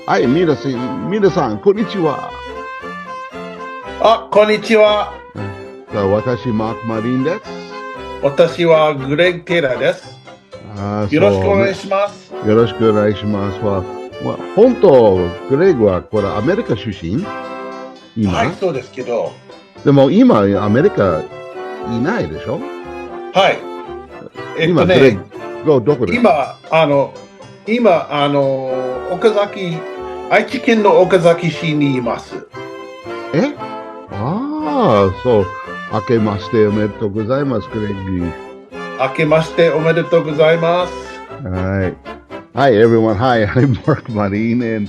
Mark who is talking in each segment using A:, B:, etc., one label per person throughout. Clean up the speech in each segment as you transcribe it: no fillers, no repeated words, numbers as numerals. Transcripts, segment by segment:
A: はい、皆さん、こんにちは。
B: あ、こんにちは。
A: さあ、私、マーク・マリンです。
B: 私はグレッグ・テイラーです。よろしくお願いします。
A: よろしくお願いします。本当、グレッグはこれアメリカ出身
B: はい、
A: 今
B: そうですけど。
A: でも今、アメリカいないでしょ？
B: はい。
A: 今、グレッグ、どこですか？
B: 今、岡崎、愛知県の岡崎市にいます。
A: えああ、そう。明けましておめでとうございます、グレッ
B: 明けましておめでとうございます。
A: グ。はい。Hi, everyone. Hi, I'm Mark Marin,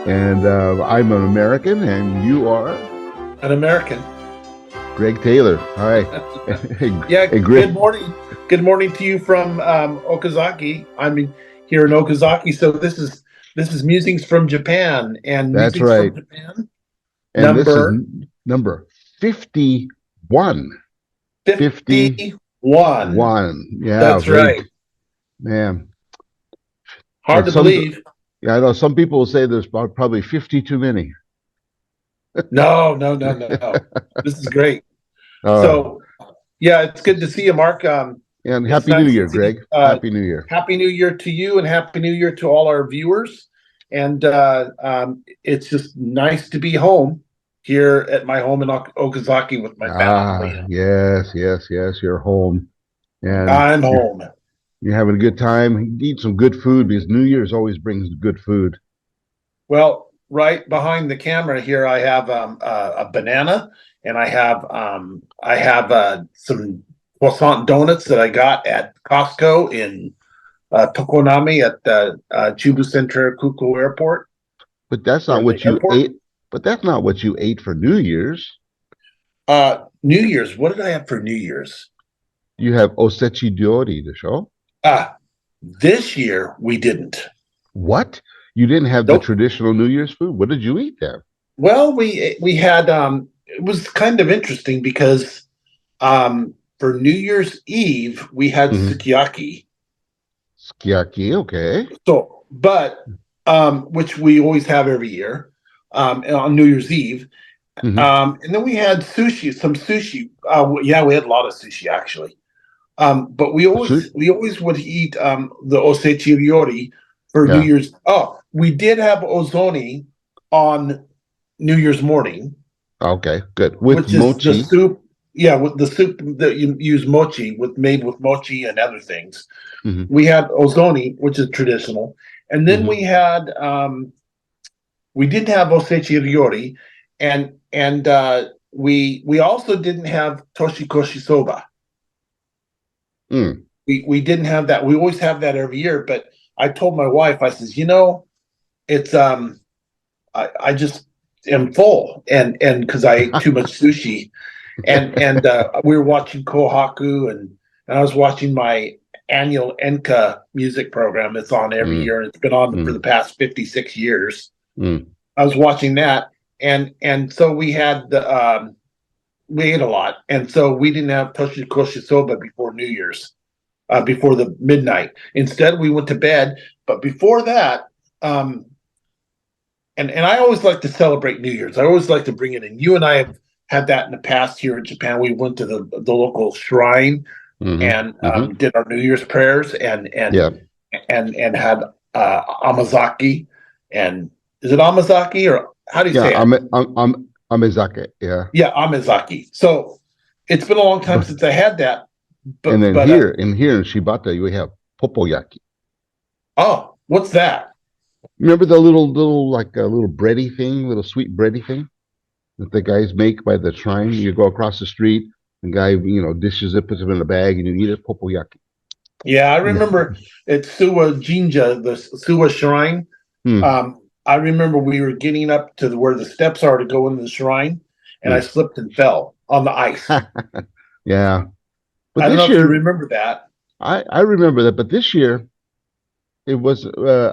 A: and I'm an American, and you are
B: An American.
A: Greg Taylor. Hi.
B: Yeah,
A: Hey,
B: good
A: Greg.
B: morning. Good morning to you from Okazaki. I'm here in Okazaki, so this is Musings from Japan, and
A: That's
B: Musings
A: right.
B: from Japan
A: And this is
B: number
A: number 51.
B: 51.
A: 51. Yeah,
B: That's
A: very,
B: right.
A: man.
B: Hard
A: Like
B: to
A: some,
B: believe.
A: yeah, I know some people will say there's probably 50 too many.
B: No, no, no, no. This is great.
A: Uh,
B: So, yeah, it's good to see you, Mark.
A: and
B: It's
A: Happy New
B: nice to
A: Year,
B: see.
A: Greg. Happy New Year.
B: Happy New Year to you, and Happy New Year to all our viewers. And it's just nice to be home here at my home in Okazaki with my family. And
A: Yes, yes, yes. You're home, and
B: I'm home.
A: you're having a good time. Eat some good food because New Year's always brings good food.
B: Well, right behind the camera here, I have a banana, and I have some croissant donuts that I got at Costco in Tokonami at the Chubu Center Kuko Airport,
A: But that's not
B: or the
A: what you
B: airport.
A: ate. But that's not what you ate for New Year's.
B: New Year's. What did I have for New Year's?
A: You have osechi diori, the show.
B: Ah, this year we didn't.
A: What? You didn't have the
B: Nope.
A: traditional New Year's food? What did you eat there?
B: Well, we had it was kind of interesting because for New Year's Eve we had
A: Mm-hmm.
B: sukiyaki.
A: Sukiyaki, okay.
B: So, but which we always have every year on New Year's Eve.
A: Mm-hmm.
B: And then we had sushi, some sushi. Yeah, we had a lot of sushi actually. But we
A: Sushi?
B: always would eat the osechi ryori for New
A: Yeah.
B: Year's. Oh, we did have ozoni on New Year's morning,
A: Okay, good. With
B: which is the
A: mochi.
B: soup. Yeah, with the soup that you use mochi with, made with mochi and other things.
A: Mm-hmm.
B: We had ozoni, which is traditional, and then
A: Mm-hmm.
B: we didn't have osechi ryori, and we also didn't have toshikoshi soba.
A: Mm.
B: We didn't have that. We always have that every year. But I told my wife, I says, it's I just am full, and because I ate too much sushi, and we were watching Kohaku, and I was watching my annual Enka music program. It's on every
A: Mm.
B: year, and it's been on for the
A: Mm.
B: past 56 years.
A: Mm.
B: I was watching that, and so we ate a lot, and so we didn't have toshikoshi soba before New Year's, before the midnight. Instead, we went to bed. But before that, um, and I always like to celebrate New Year's. I always like to bring it in. You and I have had that in the past here in Japan. We went to the local shrine
A: Mm-hmm.
B: and
A: Mm-hmm.
B: did our New Year's prayers
A: Yeah.
B: and had amazaki. And is it amazaki, or how do you
A: Yeah.
B: say it?
A: I'm amezake. Yeah.
B: Yeah, amazaki. So it's been a long time
A: But
B: since I had that.
A: and
B: But
A: then
B: but
A: here in Shibata, we have popoyaki.
B: oh, what's that?
A: Remember the little like a little bready thing, little sweet bready thing that the guys make by the shrine? You go across the street, the guy dishes it, puts it in a bag, and you eat it. Popoyaki.
B: Yeah, I
A: Yeah.
B: remember at Suwa Jinja, the Suwa Shrine.
A: Hmm.
B: I remember we were getting up to where the steps are to go into the shrine, and I
A: Hmm.
B: slipped and fell on the ice.
A: Yeah. But
B: I don't know
A: this
B: if you
A: year,
B: remember that.
A: I remember that. But this year, it was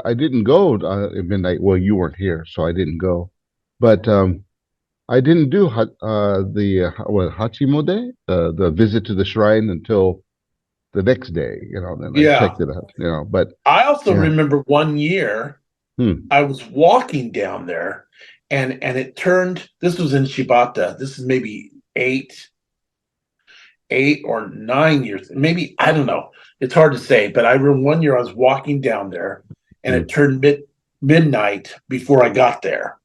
A: I didn't go at midnight. Well, you weren't here, so I didn't go. But I didn't do the Hachimode, the visit to the shrine until the next day. Then I
B: Yeah.
A: checked it out. But
B: I also
A: yeah.
B: remember one year.
A: Hmm.
B: I was walking down there, and it turned. This was in Shibata. This is maybe 8 or 9 years, maybe, I don't know. It's hard to say, but I remember one year I was walking down there, and it
A: Hmm.
B: turned midnight before I got there,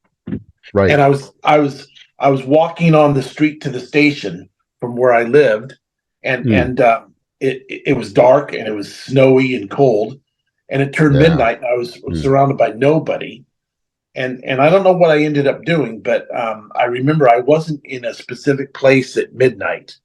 A: Right.
B: and I was walking on the street to the station from where I lived, and
A: Hmm.
B: it was dark and it was snowy and cold, and it turned
A: Yeah.
B: midnight and I was
A: Hmm.
B: surrounded by nobody, and I don't know what I ended up doing, but I remember I wasn't in a specific place at midnight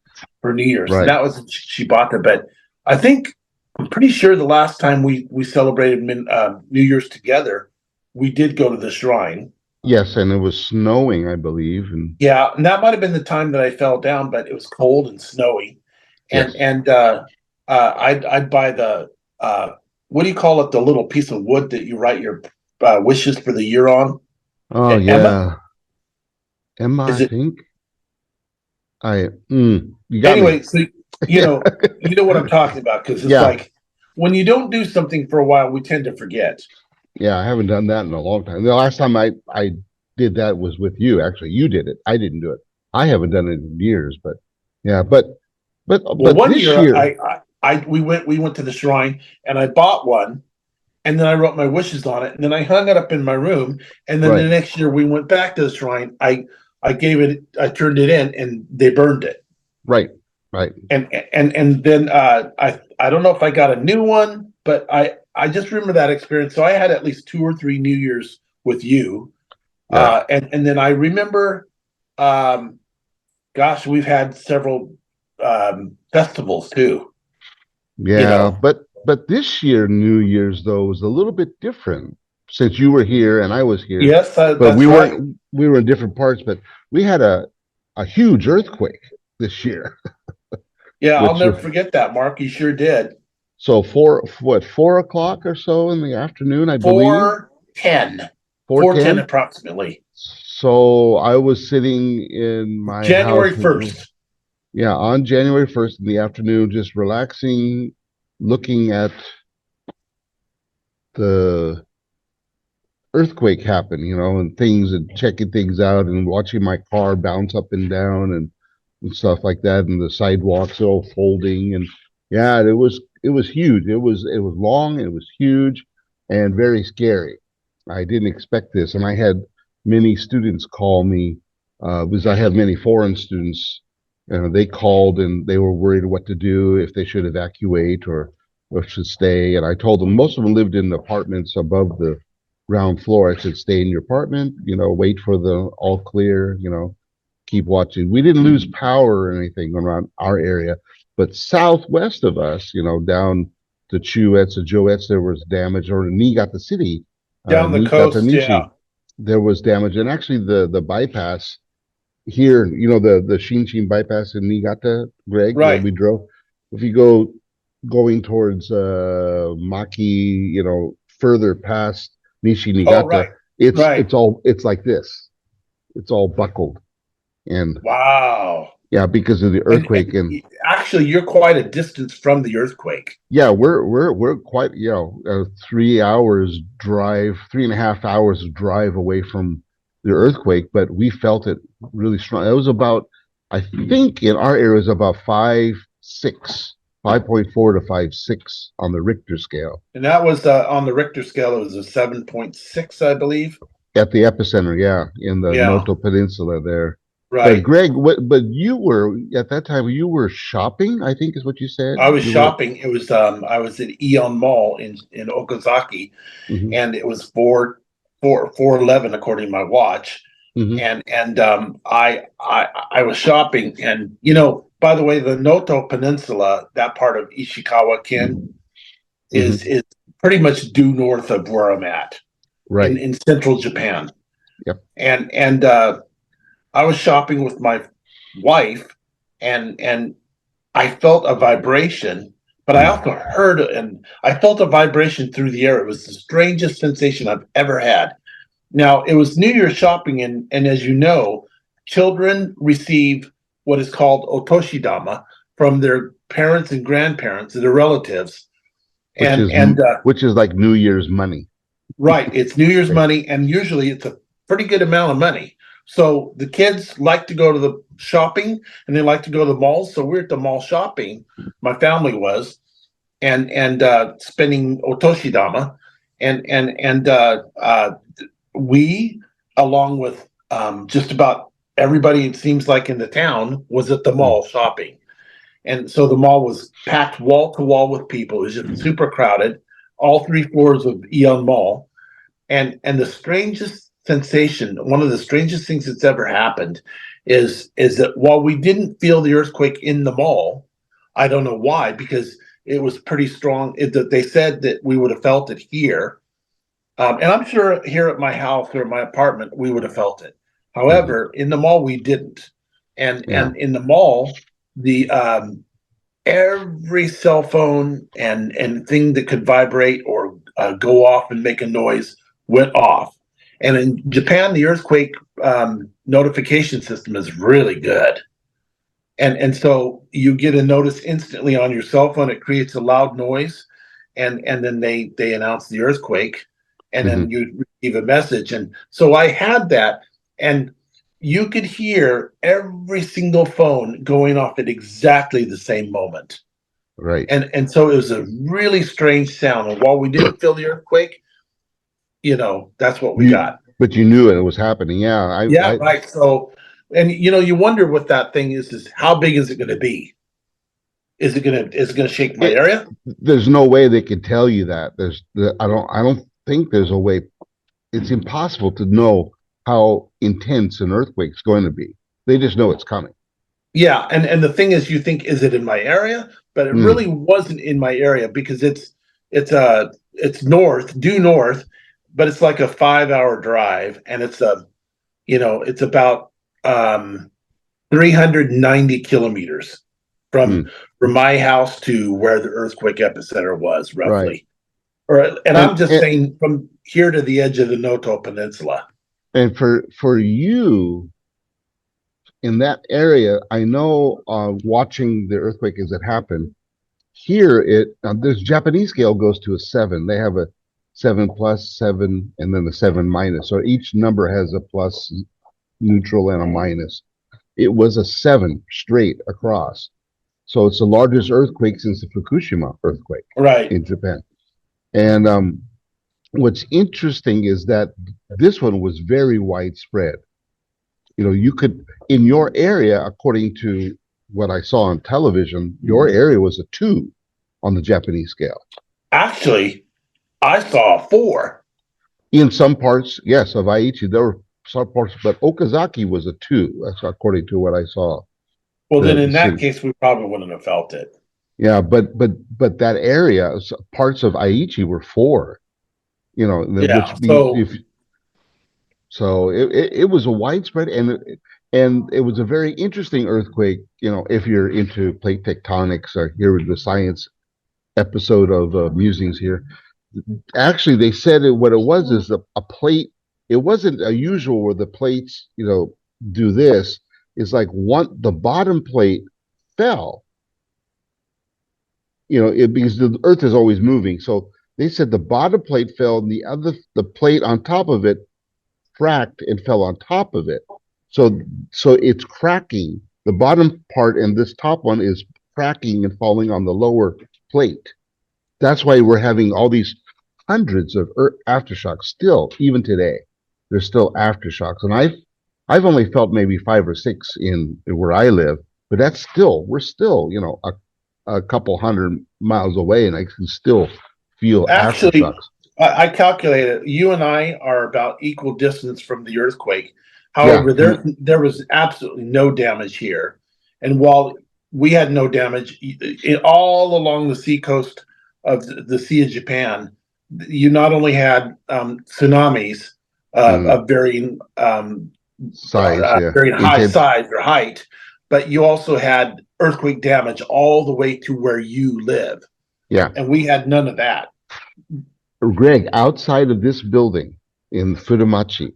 B: for New Year's, and
A: Right.
B: that was in Shibata. But I think I'm pretty sure the last time we celebrated New Year's together, we did go to the shrine.
A: Yes, and it was snowing, I believe, and
B: Yeah, and that might have been the time that I fell down, but it was cold and snowy, and
A: yes.
B: I'd buy the what do you call it? The little piece of wood that you write your wishes for the year on.
A: Oh
B: Emma,
A: yeah. Emma,
B: is
A: I
B: it
A: think. You got me.
B: anyway? So you know, you know what I'm talking about, because it's
A: Yeah.
B: like when you don't do something for a while, we tend to forget.
A: Yeah, I haven't done that in a long time. The last time I did that was with you. Actually, you did it. I didn't do it. I haven't done it in years, but yeah,
B: Well,
A: but
B: one
A: this
B: year
A: year,
B: we went to the shrine, and I bought one, and then I wrote my wishes on it, and then I hung it up in my room, and then the
A: right,
B: next year we went back to the shrine. I turned it in, and they burned it,
A: right, right.
B: and then I don't know if I got a new one, but I just remember that experience. So I had at least 2 or 3 New Years with you,
A: Yeah,
B: and then I remember, um, gosh, we've had several festivals too. You
A: yeah.
B: know,
A: But this year, New Year's though was a little bit different since you were here and I was here,
B: yes,
A: but
B: that's right.
A: we were in different parts. But we had a huge earthquake this year,
B: Yeah, I'll
A: which
B: never forget that, Mark. You sure did.
A: so 4 o'clock or so in the afternoon, I believe,
B: 4:10, 4:10
A: 4:10.
B: approximately.
A: So I was sitting in my house,
B: January 1st.
A: yeah, on January 1st in the afternoon, just relaxing, looking at the earthquake happen, and things and checking things out and watching my car bounce up and stuff like that, and the sidewalks all folding. And yeah, it was huge. It was long, it was huge, and very scary. I didn't expect this, and I had many students call me because I have many foreign students. They called and they were worried what to do, if they should evacuate or should stay. And I told them most of them lived in apartments above the ground floor. I said, stay in your apartment, wait for the all clear, keep watching. We didn't lose power or anything around our area, but southwest of us, down to Chuets and Joets, there was damage, or Niigata City,
B: Down the
A: Niigata
B: coast. Yeah.
A: Nishi, there was damage. And actually, the bypass here, the Shinshin bypass in Niigata, Greg, that
B: Right.
A: we drove. If you go going towards Maki, further past Nishi
B: Oh,
A: Niigata,
B: right.
A: it's
B: Right.
A: all it's like this. It's all buckled. And
B: Wow.
A: yeah, because of the earthquake.
B: And
A: And
B: actually, you're quite a distance from the earthquake.
A: yeah, we're quite, 3 hours drive, 3.5 hours drive away from the earthquake, but we felt it really strong. It was about, I think in our area, it was about 5.6, 5.4 to 5.6 on the Richter scale
B: And that was on the Richter scale, it was a 7.6, I believe.
A: at the epicenter. Yeah, in the
B: Yeah.
A: Noto Peninsula there. But
B: Right.
A: Greg, but you were at that time, you were shopping, I think is what you said.
B: I was
A: You were.
B: shopping. It was I was at Eon Mall in Okazaki,
A: Hmm.
B: and it was 4:11 according to my watch.
A: Hmm.
B: And I was shopping, and by the way, the Noto Peninsula, that part of Ishikawa Ken,
A: Hmm.
B: is pretty much due north of where I'm at
A: Right.
B: in central Japan.
A: Yep.
B: And I was shopping with my wife, and I felt a vibration, but I
A: Mm.
B: also heard, and I felt a vibration through the air. It was the strangest sensation I've ever had. Now, it was New Year's shopping, and as you know, children receive what is called otoshidama from their parents and grandparents, their relatives,
A: which
B: and
A: is which is like New Year's money.
B: Right. It's New Year's
A: Right.
B: money, and usually it's a pretty good amount of money. So the kids like to go to the shopping and they like to go to the malls. So we're at the mall shopping. My family was, and spending otoshidama, and we, along with just about everybody, it seems like in the town, was at the
A: Mm,
B: mall shopping. And so the mall was packed wall to wall with people. It was just super crowded, all three floors of Eon Mall. And the strangest sensation, one of the strangest things that's ever happened, is that while we didn't feel the earthquake in the mall, I don't know why, because it was pretty strong. They said that we would have felt it here, and I'm sure here at my house or my apartment we would have felt it.
A: mhm.
B: However, in the mall we didn't, and
A: Yeah,
B: and in the mall the every cell phone and thing that could vibrate or go off and make a noise went off. And in Japan, the earthquake notification system is really good. And so you get a notice instantly on your cell phone. It creates a loud noise, and then they announce the earthquake, and then
A: mhm.
B: you receive a message. And so I had that, and you could hear every single phone going off at exactly the same moment.
A: Right.
B: And so it was a really strange sound. And while we didn't feel the earthquake, that's what we
A: You,
B: got.
A: but you knew it was happening. Yeah,
B: Yeah, right. So, and you wonder what that thing is how big is it going to be? Is it gonna shake my
A: it,
B: area?
A: there's no way they could tell you that. I don't think there's a way. It's impossible to know how intense an earthquake's going to be. They just know it's coming.
B: Yeah, and the thing is, you think, is it in my area? But it really
A: Mm,
B: wasn't in my area because it's north, due north, but it's like a 5 hour drive, and it's about 390 kilometers from
A: mm,
B: from my house to where the earthquake epicenter was,
A: right.
B: roughly. And I'm
A: And,
B: just
A: and
B: saying from here to the edge of the Noto Peninsula.
A: and for you in that area, I know watching the earthquake as it happened, here this Japanese scale goes to a seven. They have a seven plus, seven, and then a seven minus. So each number has a plus, neutral, and a minus. It was a seven straight across. So it's the largest earthquake since the Fukushima earthquake
B: Right.
A: in Japan. And what's interesting is that this one was very widespread. You could, in your area, according to what I saw on television, your area was a two on the Japanese scale.
B: Actually, I saw four.
A: In some parts, yes, of Aichi, there were some parts, but Okazaki was a two. That's according to what I saw.
B: Well, then
A: The
B: in that
A: city.
B: case, we probably wouldn't have felt it.
A: Yeah, but that area, parts of Aichi were four. Which
B: Yeah.
A: means
B: So
A: if so, it was a widespread and it was a very interesting earthquake. If you're into plate tectonics or here with the science episode of Musings here, actually they said what it was is a plate. It wasn't a usual where the plates do this. It's like the bottom plate fell. Because the Earth is always moving. So they said the bottom plate fell, and the plate on top of it cracked and fell on top of it. So it's cracking. The bottom part and this top one is cracking and falling on the lower plate. That's why we're having all these hundreds of aftershocks still, even today. There's still aftershocks, and I've only felt maybe five or six in where I live, but we're still a couple hundred miles away, and I can still feel
B: actually,
A: aftershocks.
B: I calculated you and I are about equal distance from the earthquake.
A: Yeah,
B: However, there was absolutely no damage here, and while we had no damage all along the seacoast of the Sea of Japan, you not only had tsunamis
A: mm,
B: of varying
A: size, yeah,
B: varying high
A: intense.
B: size or height, but you also had earthquake damage all the way to where you live,
A: Yeah,
B: and we had none of that.
A: Greg, outside of this building in Fudamachi,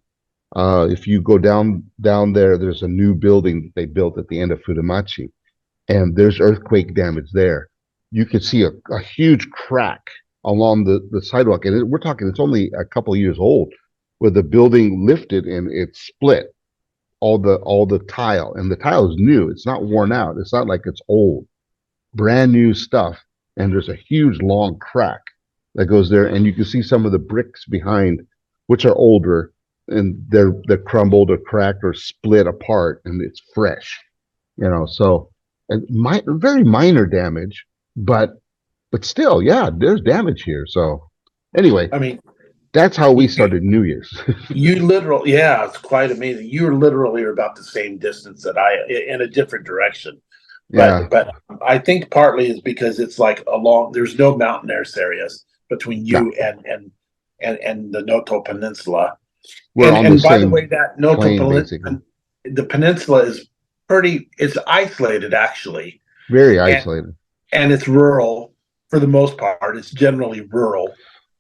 A: if you go down there, there's a new building that they built at the end of Fudamachi, and there's earthquake damage there. You could see a huge crack along the sidewalk, and we're talking it's only a couple of years old, where the building lifted and it split all the tile, and the tile is new. It's not worn out. It's not like it's old, brand new stuff. And there's a huge long crack that goes there, and you can see some of the bricks behind, which are older, and they're crumbled or cracked or split apart, and it's fresh. So and very minor damage, but still, yeah, there's damage here. So anyway,
B: I mean,
A: that's how we
B: you,
A: started New Year's.
B: you literally, yeah, it's quite amazing. You literally are about the same distance that in a different direction.
A: Yeah.
B: But I think partly is because it's like there's no mountainous areas between
A: No,
B: you and the Noto Peninsula.
A: we're on the
B: And by the way,
A: same
B: that Noto
A: plane basically.
B: the peninsula is it's isolated actually,
A: Very
B: and
A: isolated.
B: it's rural for the most part. It's generally rural,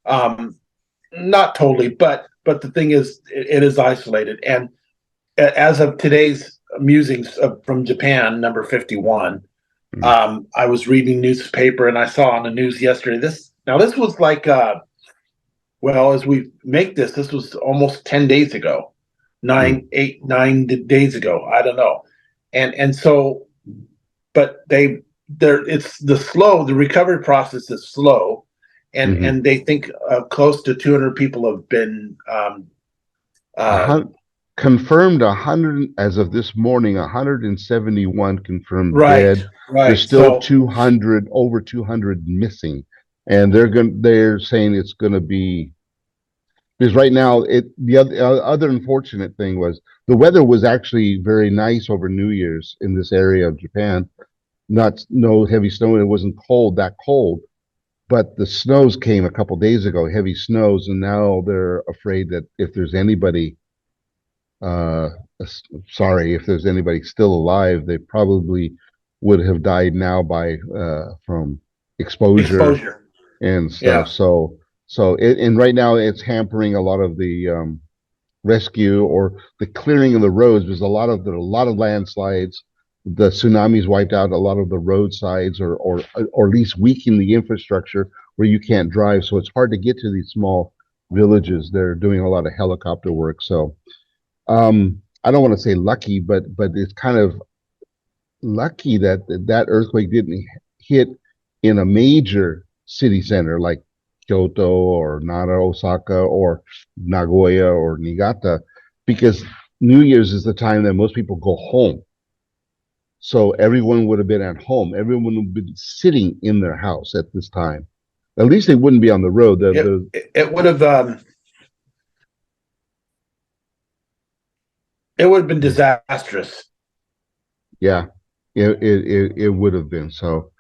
B: not totally, but the thing is, it is isolated. And as of today's musings from Japan, number 51,
A: Mm.
B: I was reading newspaper and I saw on the news yesterday. This was like well, as we make this was almost 10 days ago,
A: Mm.
B: 9 days ago. I don't know, and so, but it's the recovery process is slow,
A: Hmm.
B: and they think close to 200 people have been
A: A
B: uh,
A: hun- Confirmed 100 as of this morning. 171 confirmed
B: right,
A: dead. There's
B: right.
A: still
B: So
A: 200, over 200 missing, and they're saying it's going to be, because right now the other unfortunate thing was the weather was actually very nice over New Year's in this area of Japan. Not no heavy snow, and it wasn't that cold. But the snows came a couple days ago, heavy snows, and now they're afraid that if there's anybody, uh, sorry, if there's anybody still alive, they probably would have died now by from exposure
B: exposure,
A: and stuff.
B: yeah,
A: And right now it's hampering a lot of the rescue or the clearing of the roads. There's a lot of landslides. The tsunamis wiped out a lot of the roadsides, or at least weaken the infrastructure where you can't drive. So it's hard to get to these small villages. They're doing a lot of helicopter work. So I don't want to say lucky, but it's kind of lucky that earthquake didn't hit in a major city center like Kyoto or Nara, Osaka, or Nagoya or Niigata, because New Year's is the time that most people go home. So everyone would have been at home. Everyone would have been sitting in their house at this time. At least they wouldn't be on the road.
B: it would have it would have been disastrous.
A: Yeah, it would have been. So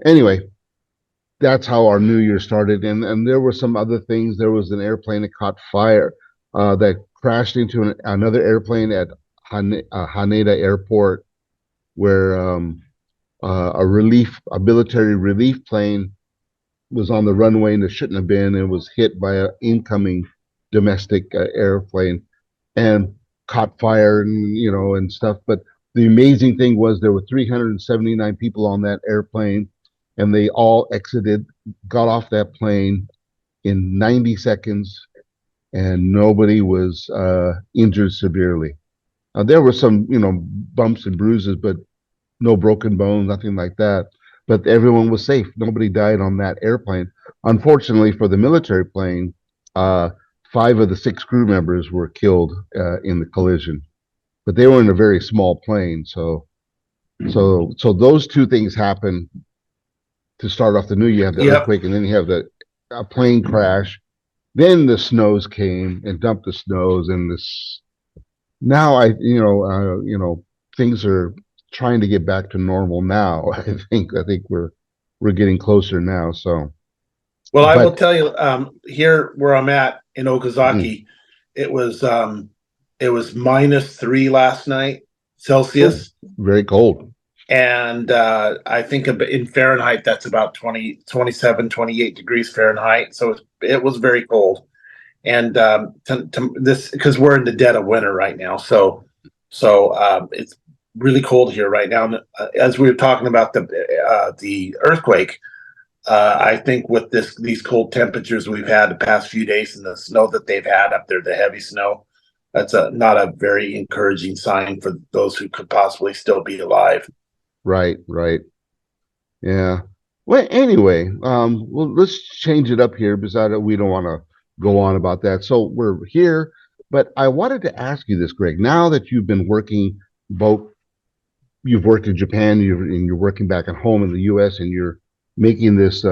A: anyway, that's how our New Year started. And there were some other things. There was an airplane that caught fire, that crashed into another airplane at Haneda Airport, where a military relief plane was on the runway and it shouldn't have been, and was hit by an incoming domestic airplane and caught fire, and stuff. But the amazing thing was there were 379 people on that airplane, and they all got off that plane in 90 seconds, and nobody was injured severely. There were some, bumps and bruises, but no broken bones, nothing like that. But everyone was safe. Nobody died on that airplane. Unfortunately for the military plane, uh, five of the six crew members were killed in the collision. But they were in a very small plane, so those two things happened to start off the new year. You have the
B: Yep.
A: earthquake, and then you have the a plane crash. Then the snows came and dumped the snows, and this now things are trying to get back to normal now. I think we're getting closer now. So,
B: Well, I will
A: but
B: tell you, here where I'm at in
A: mm,
B: Okazaki, it was -3 last night
A: oh,
B: Celsius,
A: very cold.
B: and I think in Fahrenheit that's about 20, 27, 28 degrees Fahrenheit. So it was very cold, and this because we're in the dead of winter right now, so it's really cold here right now. And, as we were talking about the earthquake, I think with these cold temperatures we've had the past few days and the snow that they've had up there, the heavy snow, that's not a very encouraging sign for those who could possibly still be alive.
A: Right, right. Yeah. Well, anyway, well, let's change it up here because we don't want to go on about that. So we're here, but I wanted to ask you this, Greg. Now that you've been working both, you've worked in Japan, and you're working back at home in the U.S., and you're making this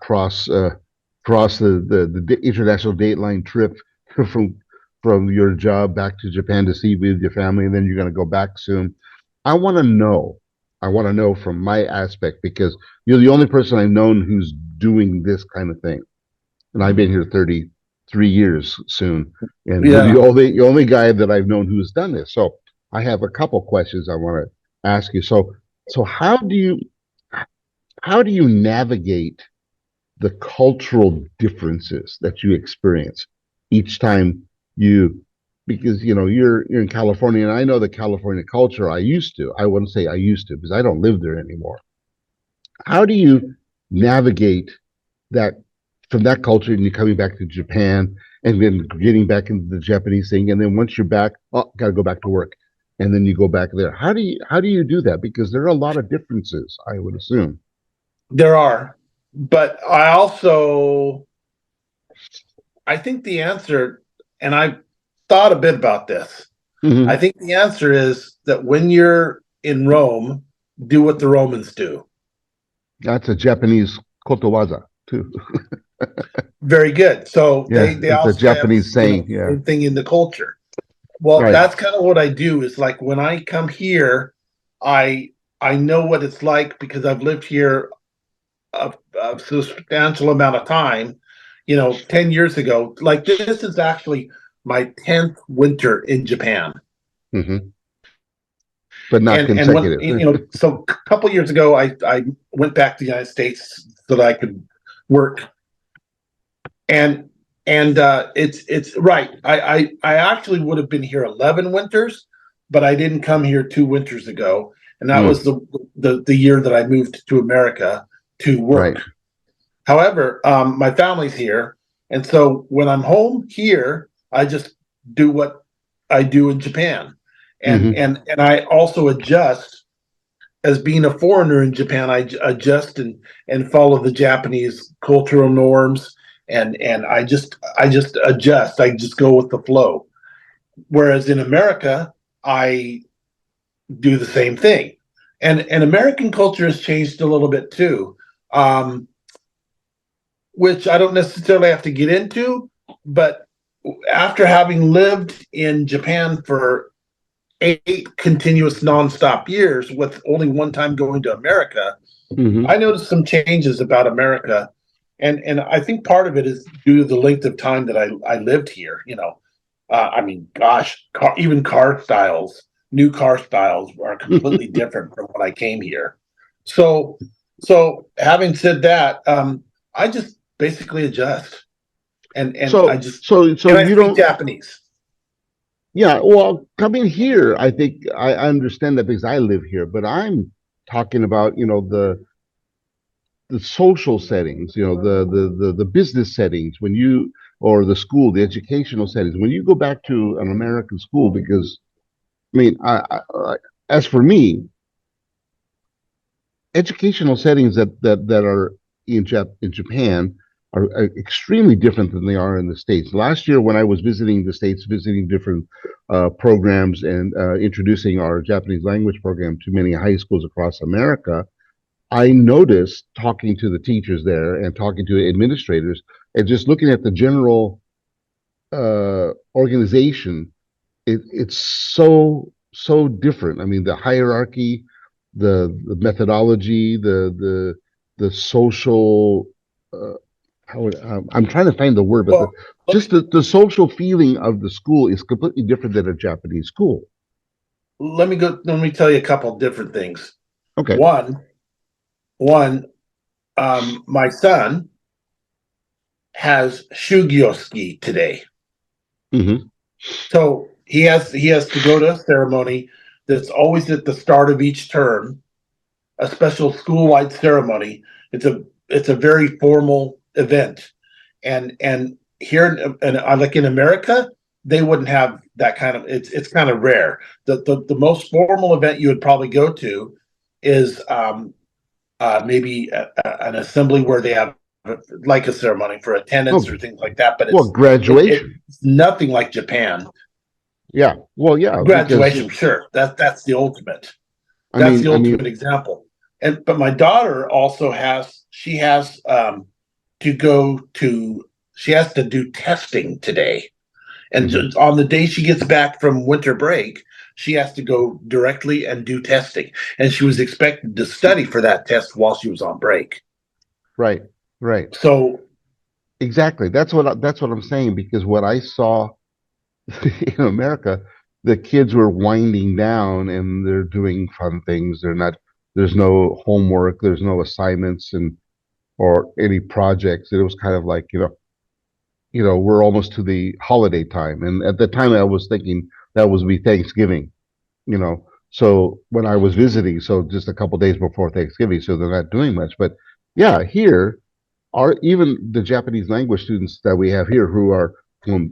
A: cross the international date line trip from from your job back to Japan to see with your family, and then you're going to go back soon. I want to know. I want to know from my aspect because you're the only person I've known who's doing this kind of thing, and I've been here 33 years soon, and you're
B: Yeah,
A: the only guy that I've known who's done this. So I have a couple questions I want to ask you. So how do you navigate the cultural differences that you experience each time you because you're in California and I know the California culture. I wouldn't say I used to because I don't live there anymore. How do you navigate that from that culture and you're coming back to Japan and then getting back into the Japanese thing and then once you're back, oh, gotta go back to work. And then you go back there. How do you do that? Because there are a lot of differences, I would assume.
B: there are, but I think the answer, and I thought a bit about this. I
A: Hmm.
B: think the answer is that when you're in Rome, do what the Romans do.
A: That's a Japanese kotowaza too.
B: Very good. So
A: Yeah,
B: they
A: it's a
B: also have,
A: Japanese saying.
B: the
A: Yeah,
B: same thing in the culture. Well,
A: right.
B: that's kind of what I do is like when I come here, I I know what it's like because I've lived here a substantial amount of time. 10 years ago, like this is actually my 10th winter in Japan.
A: Hmm. But not
B: And when
A: consecutive.
B: so a couple years ago, I went back to the United States so that I could work and it's right. I actually would have been here 11 winters, but I didn't come here 2 winters ago, and that was
A: Mm,
B: the year that I moved to America to
A: right.
B: work. However, my family's here, and so when I'm home here, I just do what I do in Japan, and
A: Hmm.
B: and and I also adjust as being a foreigner in Japan. I adjust and follow the Japanese cultural norms, and I just adjust. I just go with the flow. Whereas in America, I do the same thing, and American culture has changed a little bit too. Um, which I don't necessarily have to get into, but after having lived in Japan for 8 continuous nonstop years with only one time going to America, I
A: Hmm.
B: noticed some changes about America. And I think part of it is due to the length of time that I lived here. I mean, gosh, even new car styles are completely different from when I came here. So, so having said that, I just basically adjust, and I just
A: So
B: and I
A: you
B: speak
A: don't.
B: Japanese.
A: Yeah. Well, coming here, I think I understand that because I live here, but I'm talking about the social settings, the business settings when you or the school, the educational settings when you go back to an American school because I mean, as for me, educational settings that are in Japan are extremely different than they are in the States. Last year, when I was visiting the States, visiting different programs and introducing our Japanese language program to many high schools across America, I noticed talking to the teachers there and talking to administrators and just looking at the general organization it's so different. I mean, the hierarchy, the methodology, the social. Uh, I'm trying to find the word, but
B: Well, let me
A: the social feeling of the school is completely different than a Japanese school.
B: let me go. Let me tell you a couple of different things.
A: Okay.
B: One, one, my son has shugyoski today.
A: Hmm.
B: So he has to go to a ceremony that's always at the start of each term, a special school-wide ceremony. It's a very formal event, and here like in America, they wouldn't have that kind of. It's kind of rare. The most formal event you would probably go to is maybe an assembly where they have like a ceremony for attendance
A: Oh,
B: or things like that. But
A: well, graduation.
B: it's nothing like Japan.
A: Yeah. Well, yeah, because
B: Graduation, sure. That's the ultimate.
A: I
B: That's
A: mean,
B: the
A: I
B: ultimate
A: mean,
B: example. And but my daughter also has she has to go to she has to do testing today. And
A: mhm,
B: on the day she gets back from winter break, she has to go directly and do testing. And she was expected to study for that test while she was on break.
A: right, right,
B: So
A: exactly. That's what I'm saying because what I saw in America, the kids were winding down and they're doing fun things. They're not. There's no homework. There's no assignments and or any projects. It was kind of like we're almost to the holiday time, and at the time I was thinking that was be Thanksgiving. So when I was visiting, so just a couple days before Thanksgiving, so they're not doing much. But yeah, here are even the Japanese language students that we have here who are from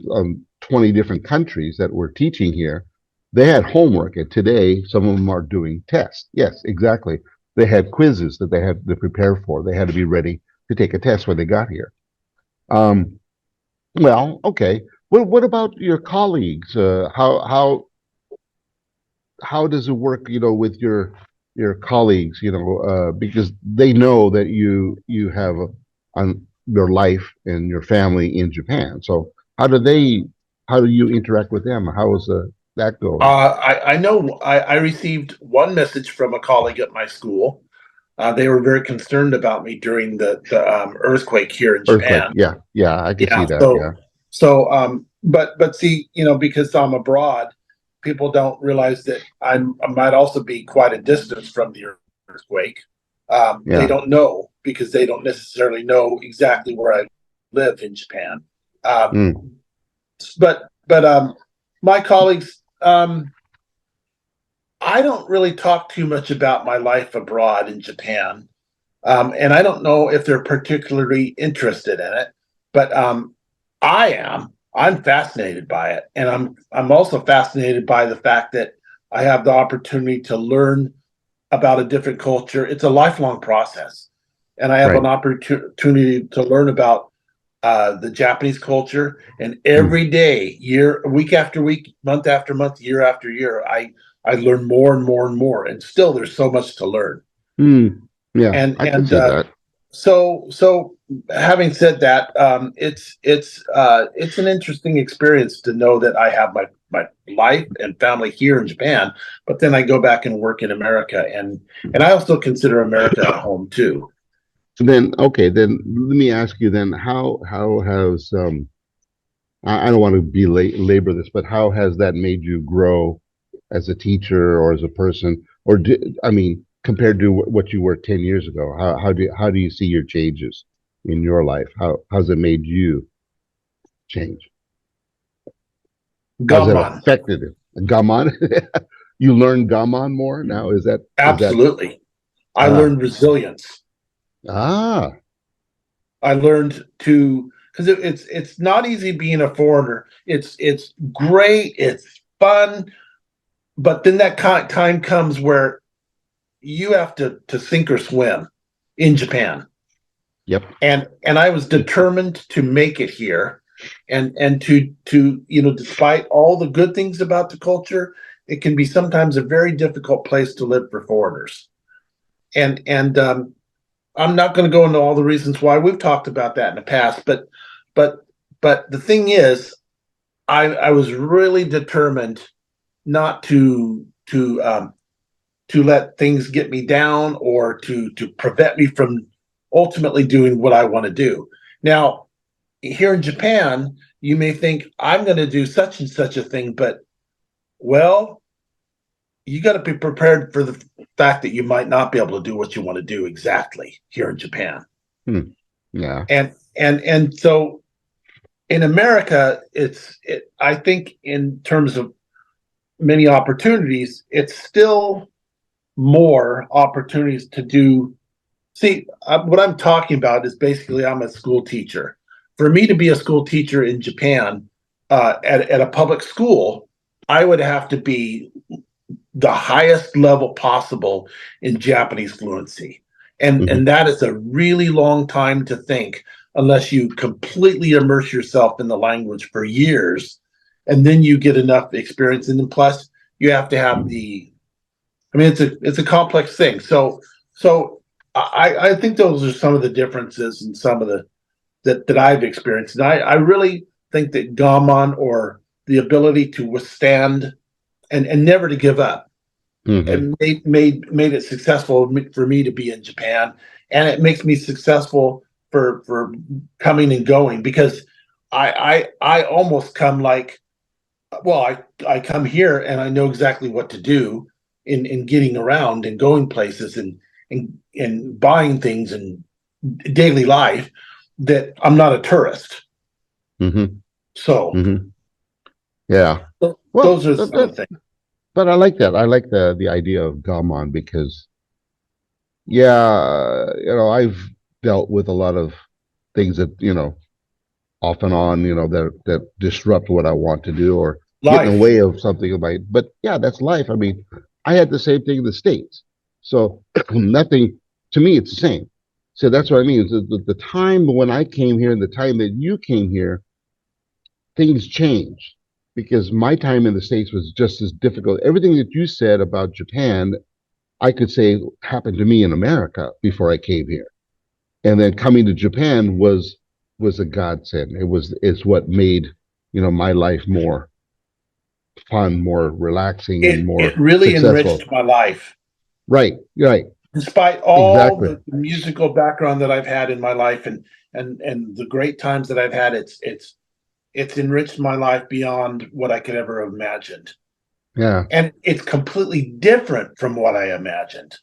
A: 20 different countries that we're teaching here. They had homework, and today some of them are doing tests. Yes, exactly. They had quizzes that they had to prepare for. They had to be ready to take a test when they got here. Um, well, okay. What about your colleagues? How does it work, with your colleagues, because they know that you have on your life and your family in Japan. So how do you interact with them? How is that going?
B: I know I received one message from a colleague at my school. They were very concerned about me during the earthquake here in
A: Earthquake.
B: Japan.
A: Yeah, yeah, I can see
B: Yeah.
A: that. Yeah.
B: But see, because I'm abroad, people don't realize that I might also be quite a distance from the earthquake. They
A: Yeah.
B: don't know because they don't necessarily know exactly where I live in Japan. Um,
A: Mm,
B: but my colleagues, I don't really talk too much about my life abroad in Japan. And I don't know if they're particularly interested in it, but I am. I'm fascinated by it, and I'm also fascinated by the fact that I have the opportunity to learn about a different culture. It's a lifelong process, and I have
A: right.
B: an opportunity to learn about the Japanese culture. And
A: Mm,
B: every day, week after week, month after month, year after year, I learn more and more and more. And still, there's so much to learn.
A: mm, yeah,
B: And
A: I can see that.
B: so having said that, it's an interesting experience to know that I have my life and family here in Japan, but then I go back and work in America, and I also consider America a home too.
A: Then okay, then let me ask you then how has I don't want to labor this, but how has that made you grow as a teacher or as a person, or I mean, compared to what you were 10 years ago? How do you see your changes in your life? How's it made you change? How's that
B: Gaman,
A: affected it? Gaman, you learn Gaman more now. Is that
B: absolutely. I
A: ah
B: learned resilience.
A: ah
B: I learned to because it's not easy being a foreigner. It's great, it's fun, but then that time comes where you have to sink or swim in Japan.
A: yep.
B: And I was determined to make it here, and to despite all the good things about the culture, it can be sometimes a very difficult place to live for foreigners. And I'm not going to go into all the reasons why. We've talked about that in the past, but but the thing is, I was really determined not to let things get me down or to prevent me from ultimately doing what I want to do. Now, here in Japan, you may think I'm going to do such and such a thing, but well, you got to be prepared for the fact that you might not be able to do what you want to do exactly here in Japan.
A: Hmm. Yeah.
B: And so in America, I think in terms of many opportunities, it's still more opportunities to do. See, what I'm talking about is basically I'm a school teacher. For me to be a school teacher in Japan at a public school, I would have to be the highest level possible in Japanese fluency.
A: Hmm.
B: And that is a really long time to think unless you completely immerse yourself in the language for years and then you get enough experience. And then plus you have to have the, I mean, it's a complex thing. So I think those are some of the differences and some of the that I've experienced. And I really think that Gaman, or the ability to withstand and never to give up,
A: Hmm.
B: and made it successful for me to be in Japan, and it makes me successful for coming and going, because I almost come like, well, I come here and I know exactly what to do in getting around and going places and buying things in daily life, that I'm not a tourist.
A: Hmm.
B: So
A: Hmm. Yeah. Well,
B: those are some of the things.
A: but I like that. I like the idea of Gaman because, yeah, I've dealt with a lot of things that, off and on, that disrupt what I want to do or get in the
B: Life.
A: way of something of my. But yeah, that's life. I mean, I had the same thing in the States. So nothing, to me, it's the same. So that's what I mean. The time when I came here and the time that you came here, things changed because my time in the States was just as difficult. Everything that you said about Japan, I could say happened to me in America before I came here. And then coming to Japan was a godsend. It's what made, my life more fun, more relaxing, and
B: It
A: more
B: really
A: successful.
B: enriched my life,
A: Right, right,
B: despite all
A: exactly.
B: the musical background that I've had in my life, and the great times that I've had. It's enriched my life beyond what I could ever have imagined,
A: Yeah.
B: and it's completely different from what I imagined.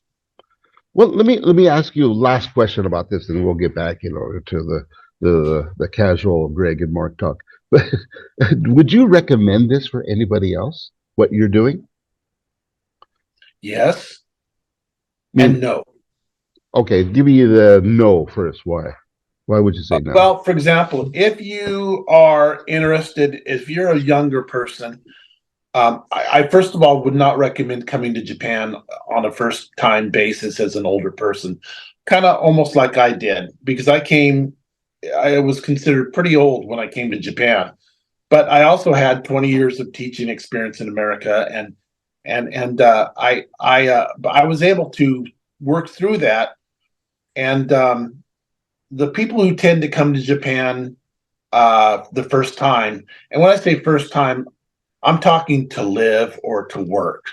A: Well, let me ask you a last question about this, and we'll get back, to the casual Greg and Mark talk. But would you recommend this for anybody else? What you're doing?
B: Yes
A: I
B: and
A: mean,
B: no.
A: okay, give me the no first. Why? Why would you say no?
B: Well, for example, if you are interested, if you're a younger person, I first of all would not recommend coming to Japan on a first time basis as an older person, kind of almost like I did, because I was considered pretty old when I came to Japan, but I also had 20 years of teaching experience in America, I was able to work through that, and the people who tend to come to Japan the first time, and when I say first time, I'm talking to live or to work.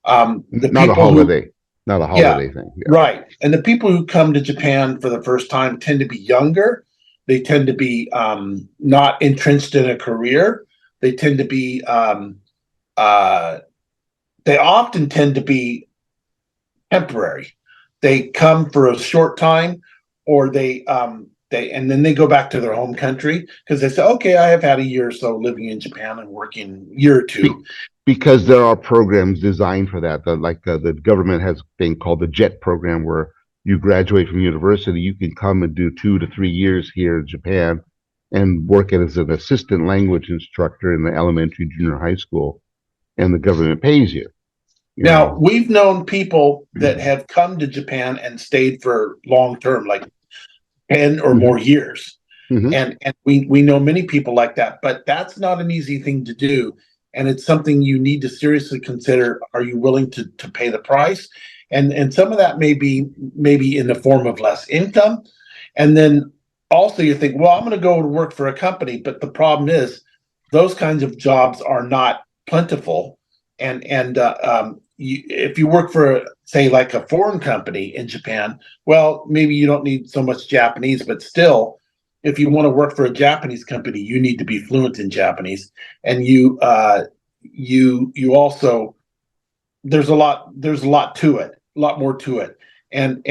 B: The
A: Not a
B: people who,
A: holiday, not a
B: yeah,
A: holiday thing. Yeah.
B: right. And the people who come to Japan for the first time tend to be younger. They tend to be not entrenched in a career. They tend to be, uh, they often tend to be temporary. They come for a short time, or and then they go back to their home country because they say, okay, I have had a year or so living in Japan and working a year or two.
A: Be- because there are programs designed for that. The government has a thing called the JET program where you graduate from university, you can come and do 2 to 3 years here in Japan and work as an assistant language instructor in the elementary, junior high school, and the government pays you. You
B: Now,
A: know.
B: we've known people that have come to Japan and stayed for long term, like 10 or more
A: Hmm.
B: years.
A: Hmm.
B: And we know many people like that, but that's not an easy thing to do. And it's something you need to seriously consider. Are you willing to pay the price? And some of that may be maybe in the form of less income. And then also you think, well, I'm going to go to work for a company, but the problem is those kinds of jobs are not plentiful. If you work for, say, like a foreign company in Japan, well, maybe you don't need so much Japanese, but still, if you want to work for a Japanese company, you need to be fluent in Japanese, and you also, there's a lot to it, a lot more to it, and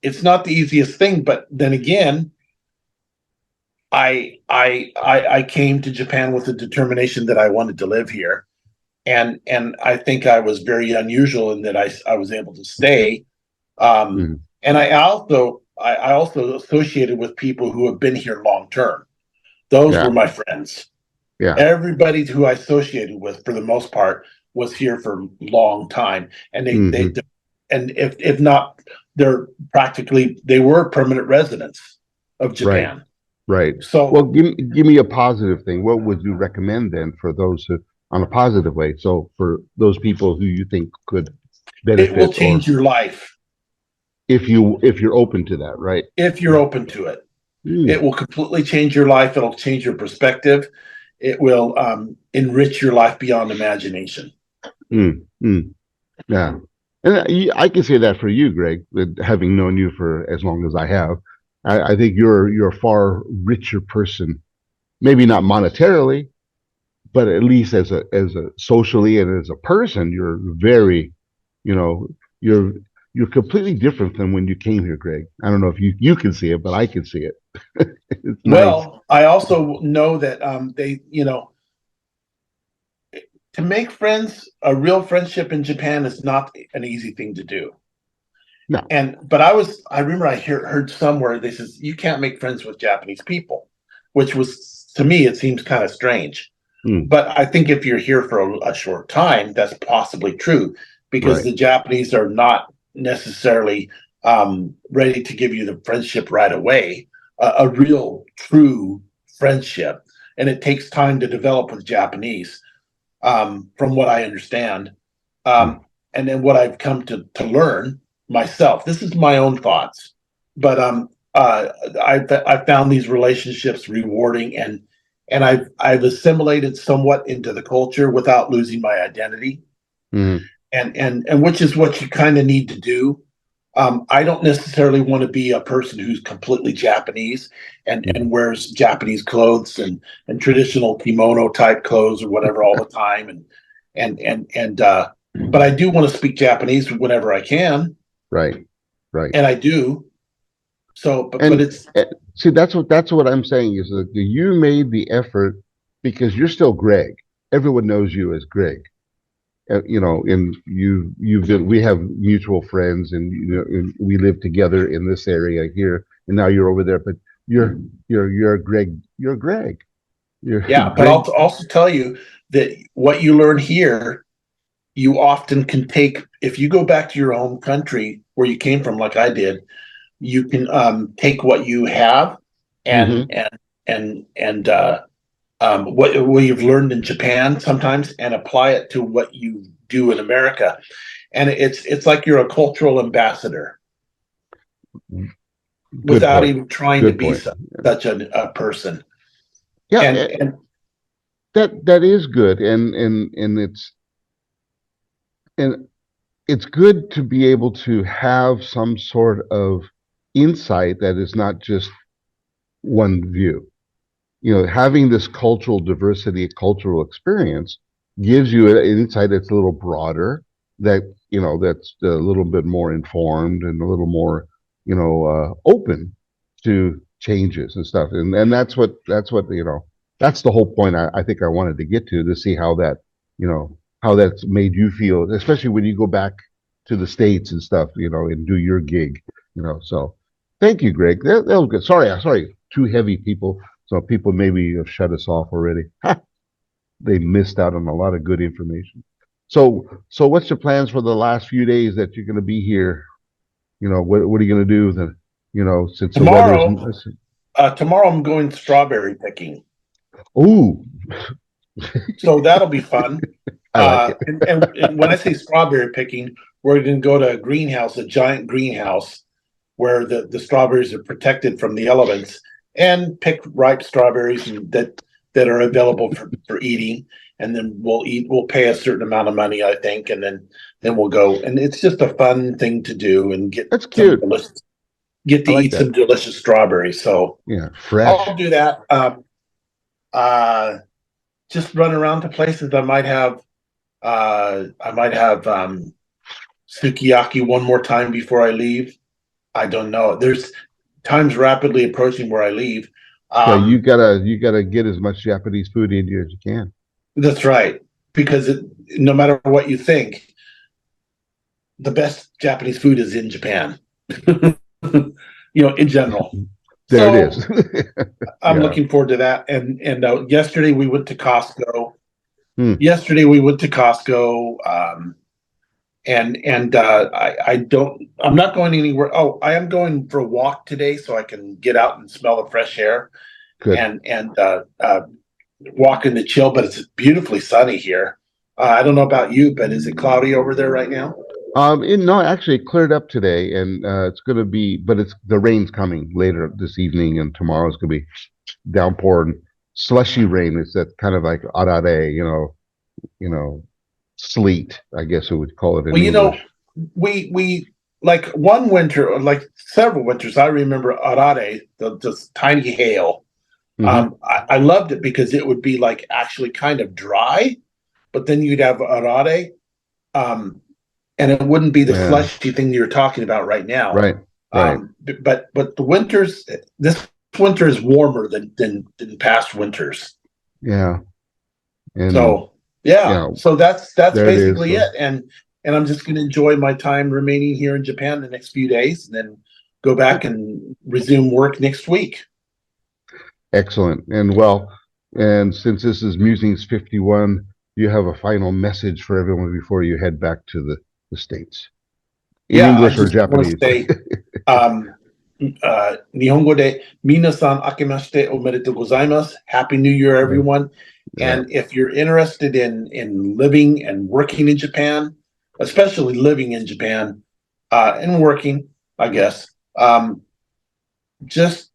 B: it's not the easiest thing. But then again, I came to Japan with the determination that I wanted to live here, and I think I was very unusual in that I was able to stay.
A: Mm.
B: And I also associated with people who have been here long term. Those
A: Yeah.
B: were my friends.
A: Yeah.
B: Everybody who I associated with, for the most part, was here for a long time, and they
A: Hmm.
B: and if not, they were permanent residents of
A: Right.
B: Japan.
A: Right. Well,
B: So
A: give me a positive thing. What would you recommend then for those who, on a positive way? So for those people who you think could
B: it will
A: benefit, or
B: change your life
A: if you're open to that, right?
B: if you're open to it. It
A: Mm,
B: will completely change your life. It'll change your perspective. It will enrich your life beyond imagination.
A: mm. Yeah. And I can say that for you, Greg, that having known you for as long as I have, I think you're a far richer person. Maybe not monetarily, but at least as a socially and as a person, you're very, you know, you're you're completely different than when you came here, Greg. I don't know if you can see it, but I can see it. It's nice.
B: Well, I also know that to make friends, a real friendship in Japan is not an easy thing to do.
A: No.
B: But I remember heard somewhere they says you can't make friends with Japanese people, which was, to me, it seems kind of strange.
A: Mm,
B: But I think if you're here for a short time, that's possibly true, because
A: right.
B: the Japanese are not necessarily ready to give you the friendship right away, a real true friendship, and it takes time to develop with Japanese, from what I understand.
A: Mm,
B: And then what I've come to learn myself. This is my own thoughts, but I found these relationships rewarding, and I've assimilated somewhat into the culture without losing my identity,
A: mm,
B: and which is what you kind of need to do. I don't necessarily want to be a person who's completely Japanese and
A: mm.
B: wears Japanese clothes and traditional kimono type clothes or whatever all the time, and but I do want to speak Japanese whenever I can,
A: Right. Right.
B: and I do. So, but
A: And
B: it's
A: see, that's what I'm saying is that you made the effort because you're still Greg. Everyone knows you as Greg. You know, and you've been. We have mutual friends, and you know, and we live together in this area here. And now you're over there, but you're you're Greg. You're Greg. You're
B: yeah. But I'll
A: Greg.
B: also tell you that what you learn here, you often can take if you go back to your home country where you came from, like I did. You can take what you have and
A: Hmm.
B: and and what you've learned in Japan sometimes and apply it to what you do in America. And it's like you're a cultural ambassador
A: Good
B: without
A: point.
B: even trying to
A: Good
B: be
A: point.
B: such a person.
A: Yeah,
B: And
A: that is good, and it's good to be able to have some sort of insight that is not just one view. You know, having this cultural diversity, cultural experience gives you an insight that's a little broader, that, you know, that's a little bit more informed and a little more, open to changes and stuff. And that's what, that's the whole point I think I wanted to get to see how that, how that's made you feel, especially when you go back to the States and stuff, and do your gig, so thank you, Greg. That was good. Sorry, too heavy, people. So people maybe have shut us off already. Ha, they missed out on a lot of good information. So what's your plans for the last few days that you're going to be here? What are you going to do? Since the weather is.
B: tomorrow I'm going strawberry picking,
A: Ooh,
B: so that'll be fun.
A: I like it.
B: And when I say strawberry picking, we're going to go to a greenhouse, a giant greenhouse, where the strawberries are protected from the elements, and pick ripe strawberries that are available for eating. And then we'll pay a certain amount of money, I think, and then we'll go. And it's just a fun thing to do and
A: That's cute.
B: get
A: I
B: to
A: like
B: eat
A: that.
B: some delicious strawberries. So
A: Yeah, fresh.
B: I'll do that. Uh, just run around to places. I might have sukiyaki one more time before I leave. I don't know. There's time's rapidly approaching where I leave.
A: Yeah, you
B: Um,
A: gotta you gotta get as much Japanese food in you as you can.
B: that's right. because no matter what you think, the best Japanese food is in Japan. In general.
A: There it
B: So
A: is.
B: I'm
A: Yeah.
B: looking forward to that. And yesterday we went to Costco.
A: Hmm.
B: Yesterday we went to Costco. I'm not going anywhere. Oh, I am going for a walk today so I can get out and smell the fresh air
A: Good.
B: and walk in the chill. But it's beautifully sunny here. I don't know about you, but is it cloudy over there right now?
A: No, actually, it cleared up today, and it's going to be, but it's the rain's coming later this evening, and tomorrow's going to be downpour and slushy rain. It's that kind of like arare, sleet, I guess we would call it in
B: Well,
A: English.
B: we like one winter, or like several winters. I remember arare, the tiny hail.
A: Hmm.
B: I loved it because it would be like actually kind of dry, but then you'd have arare, um, and it wouldn't be the
A: Yeah.
B: slushy thing you're talking about right now.
A: Right. Right.
B: But the winters, this winter is warmer than past winters.
A: Yeah. And
B: So yeah,
A: yeah,
B: so that's
A: there it is.
B: basically
A: So
B: it. And I'm just going to enjoy my time remaining here in Japan the next few days, and then go back and resume work next week.
A: excellent. And since this is Musings 51, you have a final message for everyone before you head back to the States in
B: Yeah, I
A: English or
B: just want to
A: Japanese.
B: say, Nihongo de minasan akemashite omedetou gozaimasu. Happy New Year,
A: Yeah.
B: everyone.
A: Yeah.
B: And if you're interested in living and working in Japan, especially living in Japan and working, I guess, just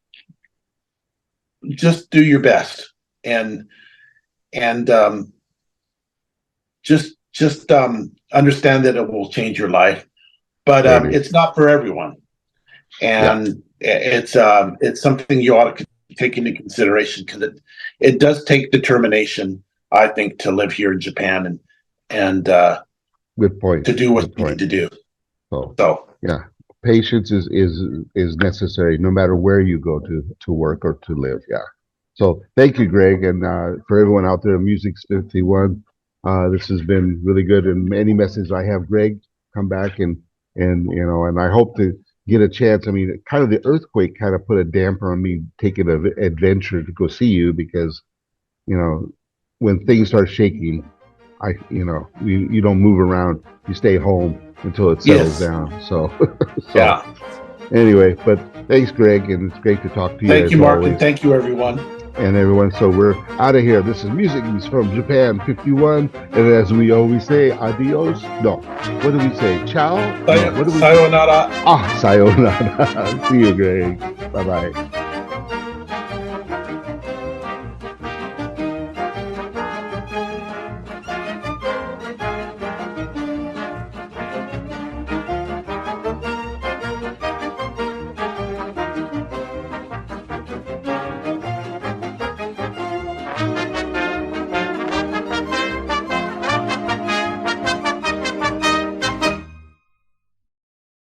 B: just do your best and and just understand that it will change your life, but
A: There it is.
B: it's not for everyone,
A: Yeah.
B: and it's something you ought to take into consideration because it does take determination, I think, to live here in Japan and
A: Good point.
B: to do what
A: Good
B: you need
A: point.
B: to do.
A: So
B: So
A: yeah, patience is necessary no matter where you go to work or to live. Yeah. So thank you, Greg, and for everyone out there, Music's 51. This has been really good, and any message I have, Greg, come back and I hope to get a chance. I mean, kind of the earthquake kind of put a damper on me taking an adventure to go see you because you know when things start shaking, you don't move around. You stay home until it settles
B: yes,
A: down. So so
B: yeah.
A: anyway, but thanks, Greg, and it's great to talk to you
B: Thank you,
A: as
B: Mark, and
A: always.
B: thank you, everyone.
A: And everyone, so we're out of here. This is Musings from Japan 51, and as we always say, adios. No, what do we say? Ciao. No, what do we say?
B: Sayonara.
A: Ah, sayonara. See you, Greg. Bye bye.